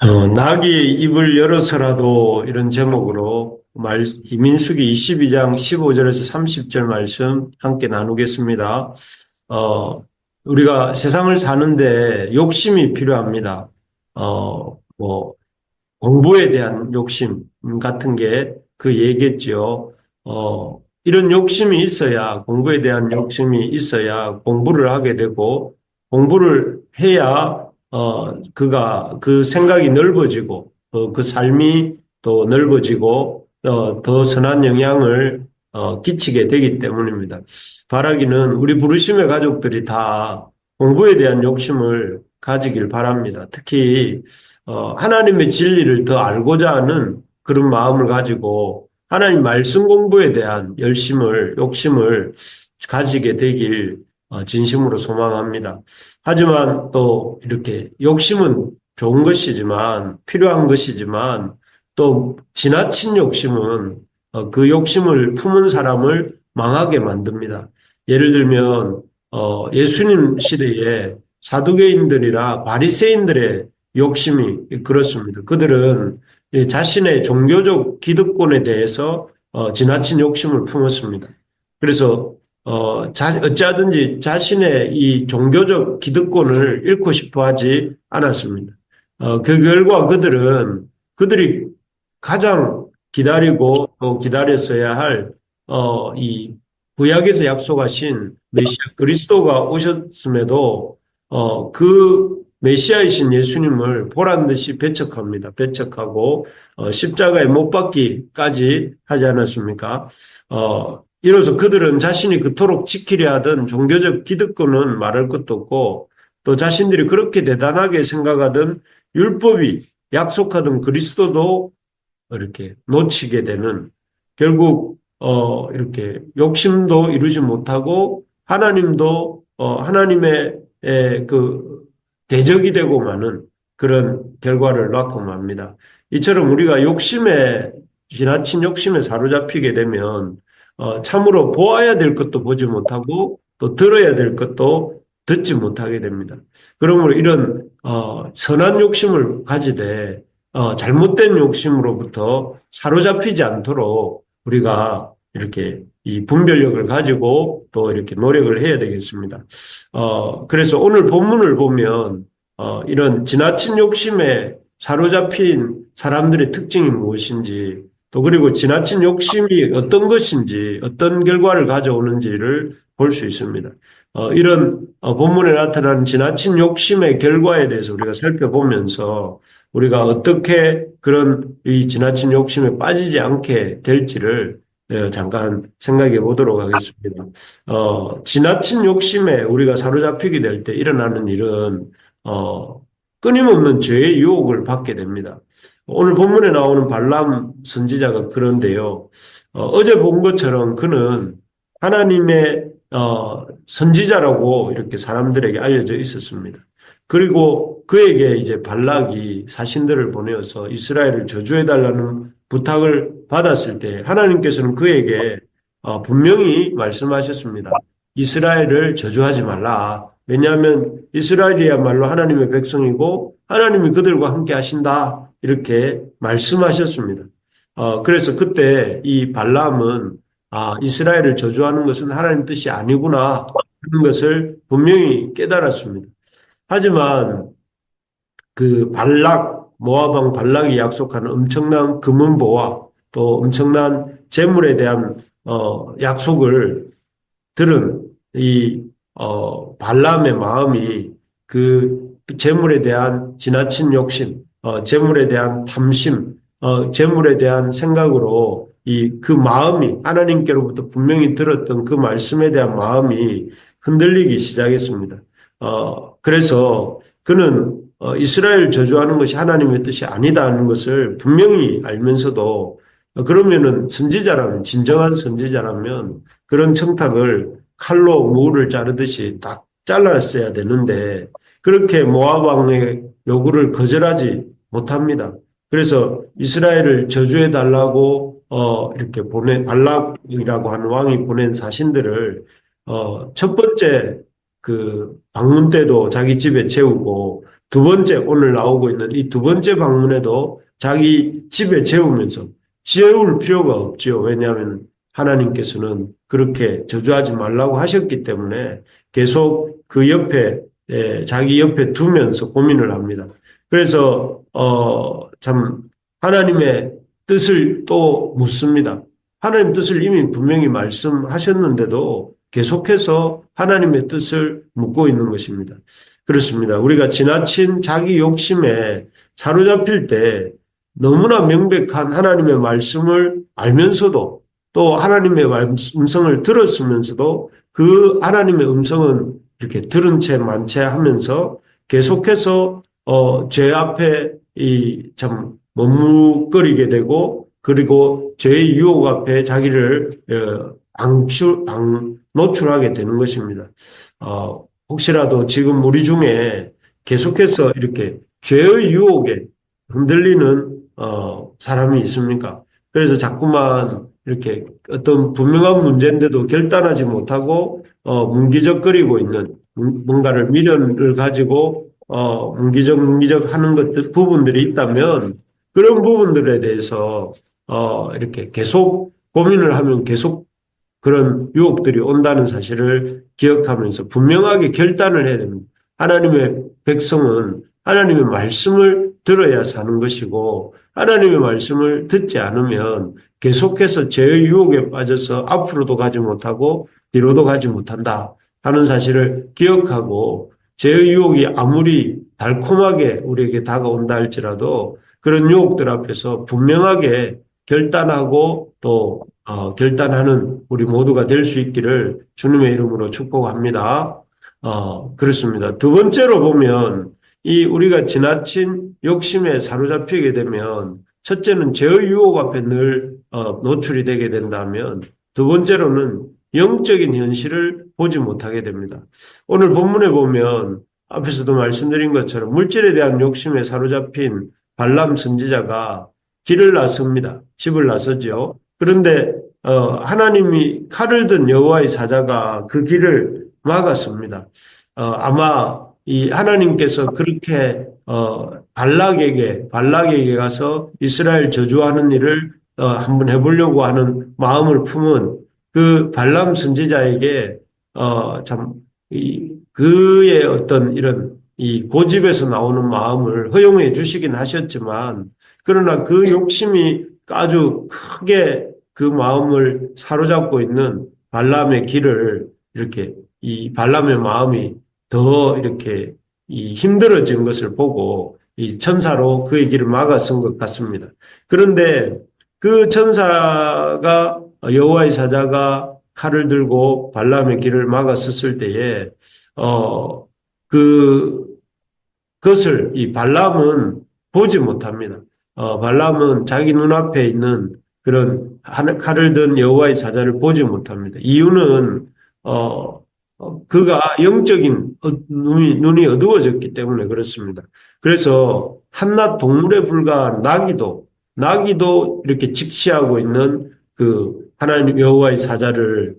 낙이 입을 열어서라도 이런 제목으로 이민수기 22장 15절에서 30절 말씀 함께 나누겠습니다. 우리가 세상을 사는데 욕심이 필요합니다. 뭐, 공부에 대한 욕심 같은 게 그 얘기겠지요. 이런 욕심이 있어야, 공부에 대한 욕심이 있어야 공부를 하게 되고, 공부를 해야, 그가, 그 생각이 넓어지고, 그 삶이 또 넓어지고, 더 선한 영향을, 끼치게 되기 때문입니다. 바라기는 우리 부르심의 가족들이 다 공부에 대한 욕심을 가지길 바랍니다. 특히, 하나님의 진리를 더 알고자 하는 그런 마음을 가지고 하나님 말씀 공부에 대한 욕심을 가지게 되길 진심으로 소망합니다. 하지만 또 이렇게 욕심은 좋은 것이지만, 필요한 것이지만, 또 지나친 욕심은 그 욕심을 품은 사람을 망하게 만듭니다. 예를 들면 예수님 시대에 사두개인들이나 바리새인들의 욕심이 그렇습니다. 그들은 자신의 종교적 기득권에 대해서 지나친 욕심을 품었습니다. 그래서 어찌하든지 자신의 이 종교적 기득권을 잃고 싶어 하지 않았습니다. 그 결과 그들이 가장 기다리고 또 기다렸어야 할 이 구약에서 약속하신 메시아 그리스도가 오셨음에도 그 메시아이신 예수님을 보란 듯이 배척합니다. 배척하고 십자가에 못 박기까지 하지 않았습니까? 이로써 그들은 자신이 그토록 지키려 하던 종교적 기득권은 말할 것도 없고 또 자신들이 그렇게 대단하게 생각하던 율법이 약속하던 그리스도도 이렇게 놓치게 되는 결국 이렇게 욕심도 이루지 못하고 하나님도 하나님의 그 대적이 되고 마는 그런 결과를 낳고 맙니다. 이처럼 우리가 지나친 욕심에 사로잡히게 되면 참으로 보아야 될 것도 보지 못하고 또 들어야 될 것도 듣지 못하게 됩니다. 그러므로 이런 선한 욕심을 가지되 잘못된 욕심으로부터 사로잡히지 않도록 우리가 이렇게 이 분별력을 가지고 또 이렇게 노력을 해야 되겠습니다. 그래서 오늘 본문을 보면, 이런 지나친 욕심에 사로잡힌 사람들의 특징이 무엇인지, 또 그리고 지나친 욕심이 어떤 것인지, 어떤 결과를 가져오는지를 볼 수 있습니다. 이런 본문에 나타나는 지나친 욕심의 결과에 대해서 우리가 살펴보면서 우리가 어떻게 그런 이 지나친 욕심에 빠지지 않게 될지를 잠깐 생각해 보도록 하겠습니다. 지나친 욕심에 우리가 사로잡히게 될 때 일어나는 일은, 끊임없는 죄의 유혹을 받게 됩니다. 오늘 본문에 나오는 발람 선지자가 그런데요. 어제 본 것처럼 그는 하나님의 선지자라고 이렇게 사람들에게 알려져 있었습니다. 그리고 그에게 이제 발락이 사신들을 보내어서 이스라엘을 저주해달라는 부탁을 받았을 때 하나님께서는 그에게 분명히 말씀하셨습니다. 이스라엘을 저주하지 말라. 왜냐하면 이스라엘이야말로 하나님의 백성이고 하나님이 그들과 함께 하신다. 이렇게 말씀하셨습니다. 그래서 그때 이 발람은 이스라엘을 저주하는 것은 하나님 뜻이 아니구나 하는 것을 분명히 깨달았습니다. 하지만 그 모압 왕 발락이 약속하는 엄청난 금은보화 또 엄청난 재물에 대한 약속을 들은 이 발람의 마음이 그 재물에 대한 지나친 욕심, 재물에 대한 탐심, 재물에 대한 생각으로 그 마음이 하나님께로부터 분명히 들었던 그 말씀에 대한 마음이 흔들리기 시작했습니다. 그래서 그는 이스라엘 저주하는 것이 하나님의 뜻이 아니다 하는 것을 분명히 알면서도 그러면은 진정한 선지자라면 그런 청탁을 칼로 무를 자르듯이 딱 잘랐어야 되는데 그렇게 모압 왕의 요구를 거절하지 못합니다. 그래서 이스라엘을 저주해 달라고 이렇게 발락이라고 하는 왕이 보낸 사신들을 첫 번째 그 방문 때도 자기 집에 재우고 두 번째 오늘 나오고 있는 이 두 번째 방문에도 자기 집에 재우면서 재울 필요가 없죠. 왜냐하면 하나님께서는 그렇게 저주하지 말라고 하셨기 때문에 계속 그 옆에 자기 옆에 두면서 고민을 합니다. 그래서 참 하나님의 뜻을 또 묻습니다. 하나님 뜻을 이미 분명히 말씀하셨는데도 계속해서 하나님의 뜻을 묻고 있는 것입니다. 그렇습니다. 우리가 지나친 자기 욕심에 사로잡힐 때 너무나 명백한 하나님의 말씀을 알면서도 또 하나님의 음성을 들었으면서도 그 하나님의 음성은 이렇게 들은 채 만채 하면서 계속해서 죄 앞에 참 머뭇거리게 되고 그리고 죄의 유혹 앞에 자기를 노출하게 되는 것입니다. 혹시라도 지금 우리 중에 계속해서 이렇게 죄의 유혹에 흔들리는 사람이 있습니까? 그래서 자꾸만 이렇게 어떤 분명한 문제인데도 결단하지 못하고 문기적거리고 있는 뭔가를 미련을 가지고 문기적 하는 것들 부분들이 있다면 그런 부분들에 대해서 이렇게 계속 고민을 하면 계속 그런 유혹들이 온다는 사실을 기억하면서 분명하게 결단을 해야 됩니다. 하나님의 백성은 하나님의 말씀을 들어야 사는 것이고 하나님의 말씀을 듣지 않으면 계속해서 죄의 유혹에 빠져서 앞으로도 가지 못하고 뒤로도 가지 못한다 하는 사실을 기억하고 죄의 유혹이 아무리 달콤하게 우리에게 다가온다 할지라도 그런 유혹들 앞에서 분명하게 결단하고 또 결단하는 우리 모두가 될 수 있기를 주님의 이름으로 축복합니다. 그렇습니다. 두 번째로 보면 이 우리가 지나친 욕심에 사로잡히게 되면 첫째는 죄의 유혹 앞에 늘 노출이 되게 된다면 두 번째로는 영적인 현실을 보지 못하게 됩니다. 오늘 본문에 보면 앞에서도 말씀드린 것처럼 물질에 대한 욕심에 사로잡힌 발람 선지자가 길을 나섭니다. 집을 나서죠. 그런데 하나님이 칼을 든 여호와의 사자가 그 길을 막았습니다. 아마 이 하나님께서 그렇게 발락에게 가서 이스라엘 저주하는 일을 한번 해보려고 하는 마음을 품은 그 발람 선지자에게 참 그의 어떤 이런 이 고집에서 나오는 마음을 허용해 주시긴 하셨지만 그러나 그 욕심이 아주 크게 그 마음을 사로잡고 있는 발람의 길을 이렇게 이 발람의 마음이 더 이렇게 힘들어진 것을 보고 이 천사로 그의 길을 막아선 것 같습니다. 그런데 그 천사가 여호와의 사자가 칼을 들고 발람의 길을 막았었을 때에 그것을 이 발람은 보지 못합니다. 발람은 자기 눈앞에 있는 그런 칼을 든 여호와의 사자를 보지 못합니다. 이유는 그가 영적인 눈이 어두워졌기 때문에 그렇습니다. 그래서 한낱 동물에 불과한 나귀도 이렇게 직시하고 있는 그 하나님 여호와의 사자를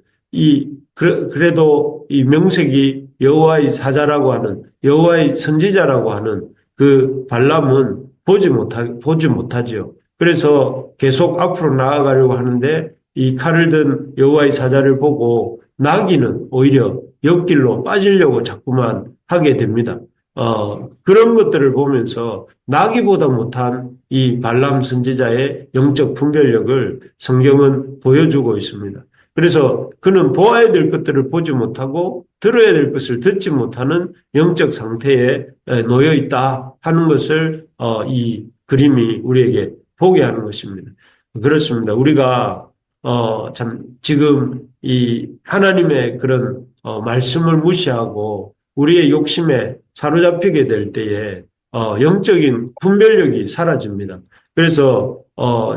그래도 이 명색이 여호와의 사자라고 하는 여호와의 선지자라고 하는 그 발람은 보지 못하지요. 그래서 계속 앞으로 나아가려고 하는데 이 칼을 든 여호와의 사자를 보고 나귀는 오히려 옆길로 빠지려고 자꾸만 하게 됩니다. 그런 것들을 보면서 나귀보다 못한 이 발람 선지자의 영적 분별력을 성경은 보여주고 있습니다. 그래서 그는 보아야 될 것들을 보지 못하고 들어야 될 것을 듣지 못하는 영적 상태에 놓여 있다 하는 것을 이 그림이 우리에게 보게 하는 것입니다. 그렇습니다. 우리가 참 지금 이 하나님의 그런 말씀을 무시하고 우리의 욕심에 사로잡히게 될 때에 영적인 분별력이 사라집니다. 그래서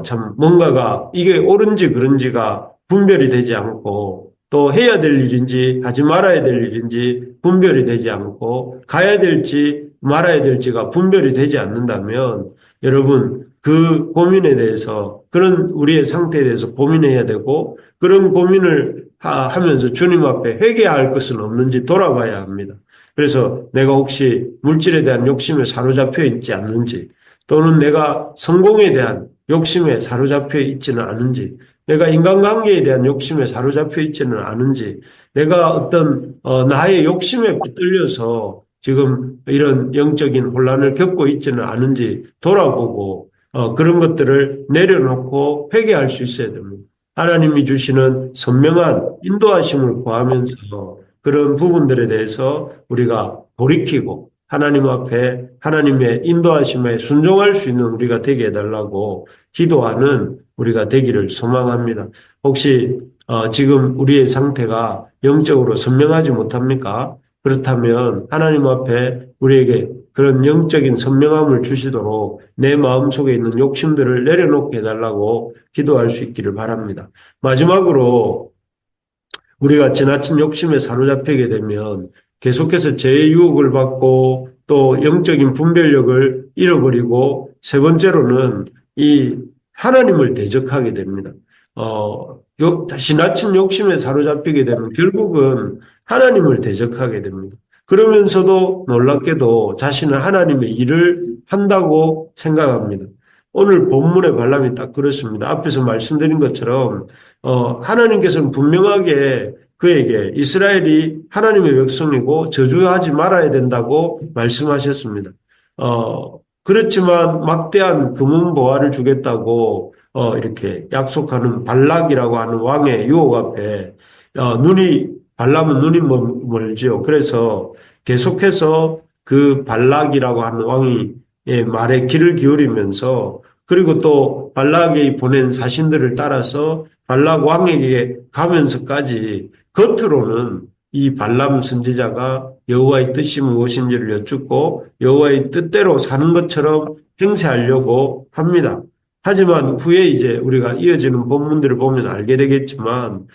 참 뭔가가 이게 옳은지 그른지가 분별이 되지 않고 또 해야 될 일인지 하지 말아야 될 일인지 분별이 되지 않고 가야 될지 말아야 될지가 분별이 되지 않는다면 여러분 그 고민에 대해서 그런 우리의 상태에 대해서 고민해야 되고 그런 고민을 하면서 주님 앞에 회개할 것은 없는지 돌아봐야 합니다. 그래서 내가 혹시 물질에 대한 욕심에 사로잡혀 있지 않는지, 또는 내가 성공에 대한 욕심에 사로잡혀 있지는 않은지, 내가 인간관계에 대한 욕심에 사로잡혀 있지는 않은지, 내가 어떤 나의 욕심에 붙들려서 지금 이런 영적인 혼란을 겪고 있지는 않은지 돌아보고 그런 것들을 내려놓고 회개할 수 있어야 됩니다. 하나님이 주시는 선명한 인도하심을 구하면서 그런 부분들에 대해서 우리가 돌이키고 하나님 앞에 하나님의 인도하심에 순종할 수 있는 우리가 되게 해달라고 기도하는 우리가 되기를 소망합니다. 혹시 지금 우리의 상태가 영적으로 선명하지 못합니까? 그렇다면 하나님 앞에 우리에게 그런 영적인 선명함을 주시도록 내 마음속에 있는 욕심들을 내려놓게 해달라고 기도할 수 있기를 바랍니다. 마지막으로 우리가 지나친 욕심에 사로잡히게 되면 계속해서 죄의 유혹을 받고 또 영적인 분별력을 잃어버리고 세 번째로는 이 하나님을 대적하게 됩니다. 지나친 욕심에 사로잡히게 되면 결국은 하나님을 대적하게 됩니다. 그러면서도 놀랍게도 자신은 하나님의 일을 한다고 생각합니다. 오늘 본문의 발람이 딱 그렇습니다. 앞에서 말씀드린 것처럼 하나님께서는 분명하게 그에게 이스라엘이 하나님의 백성이고 저주하지 말아야 된다고 말씀하셨습니다. 그렇지만 막대한 금은보화를 주겠다고 이렇게 약속하는 발락이라고 하는 왕의 유혹 앞에 발람은 눈이 멀지요. 그래서 계속해서 그 발락이라고 하는 왕이 말에 귀를 기울이면서 그리고 또 발락이 보낸 사신들을 따라서 발락 왕에게 가면서까지 겉으로는 이 발람 선지자가 여호와의 뜻이 무엇인지를 여쭙고 여호와의 뜻대로 사는 것처럼 행세하려고 합니다. 하지만 후에 이제 우리가 이어지는 본문들을 보면 알게 되겠지만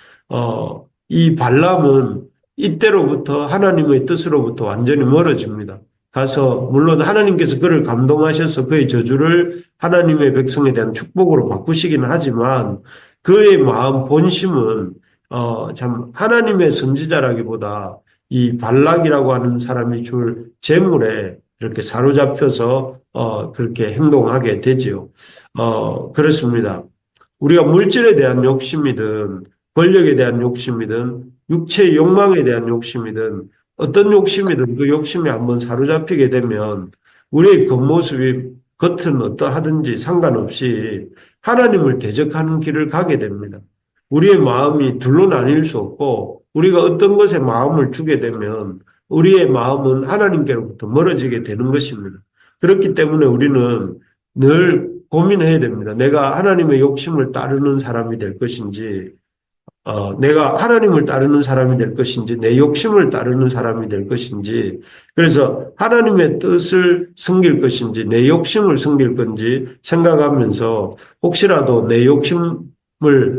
이 발람은 이때로부터 하나님의 뜻으로부터 완전히 멀어집니다. 가서 물론 하나님께서 그를 감동하셔서 그의 저주를 하나님의 백성에 대한 축복으로 바꾸시기는 하지만 그의 마음 본심은 참 하나님의 선지자라기보다 이 발락이라고 하는 사람이 줄 재물에 이렇게 사로잡혀서 그렇게 행동하게 되지요. 그렇습니다. 우리가 물질에 대한 욕심이든 권력에 대한 욕심이든 육체의 욕망에 대한 욕심이든 어떤 욕심이든 그 욕심에 한번 사로잡히게 되면 우리의 겉모습이 겉은 어떠하든지 상관없이 하나님을 대적하는 길을 가게 됩니다. 우리의 마음이 둘로 나뉠 수 없고 우리가 어떤 것에 마음을 주게 되면 우리의 마음은 하나님께로부터 멀어지게 되는 것입니다. 그렇기 때문에 우리는 늘 고민해야 됩니다. 내가 하나님의 욕심을 따르는 사람이 될 것인지 내가 하나님을 따르는 사람이 될 것인지, 내 욕심을 따르는 사람이 될 것인지, 그래서 하나님의 뜻을 섬길 것인지, 내 욕심을 섬길 건지 생각하면서 혹시라도 내 욕심을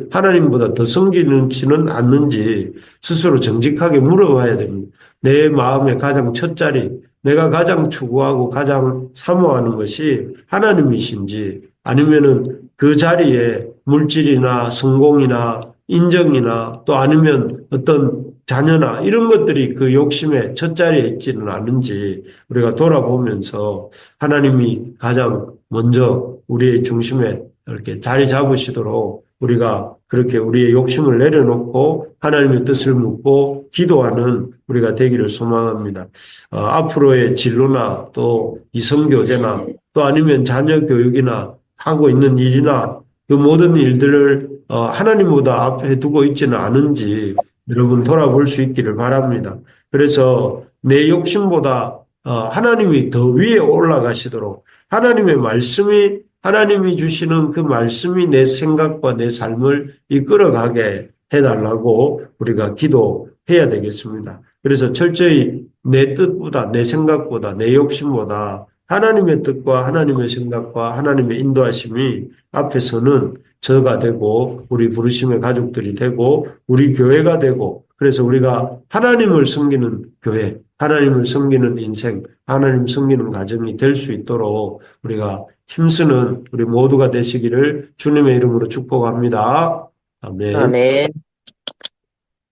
하나님보다 더 섬기는지는 않는지 스스로 정직하게 물어봐야 됩니다. 내 마음의 가장 첫 자리, 내가 가장 추구하고 가장 사모하는 것이 하나님이신지, 아니면은 그 자리에 물질이나 성공이나 인정이나 또 아니면 어떤 자녀나 이런 것들이 그 욕심의 첫자리에 있지는 않은지 우리가 돌아보면서 하나님이 가장 먼저 우리의 중심에 이렇게 자리 잡으시도록 우리가 그렇게 우리의 욕심을 내려놓고 하나님의 뜻을 묻고 기도하는 우리가 되기를 소망합니다. 앞으로의 진로나 또 이성교제나 또 아니면 자녀 교육이나 하고 있는 일이나 그 모든 일들을 하나님보다 앞에 두고 있지는 않은지 여러분 돌아볼 수 있기를 바랍니다. 그래서 내 욕심보다 하나님이 더 위에 올라가시도록 하나님의 말씀이 하나님이 주시는 그 말씀이 내 생각과 내 삶을 이끌어가게 해달라고 우리가 기도해야 되겠습니다. 그래서 철저히 내 뜻보다 내 생각보다 내 욕심보다 하나님의 뜻과 하나님의 생각과 하나님의 인도하심이 앞에서는 저가 되고 우리 부르심의 가족들이 되고 우리 교회가 되고 그래서 우리가 하나님을 섬기는 교회, 하나님을 섬기는 인생, 하나님 섬기는 가정이 될 수 있도록 우리가 힘쓰는 우리 모두가 되시기를 주님의 이름으로 축복합니다. 아멘. 아멘.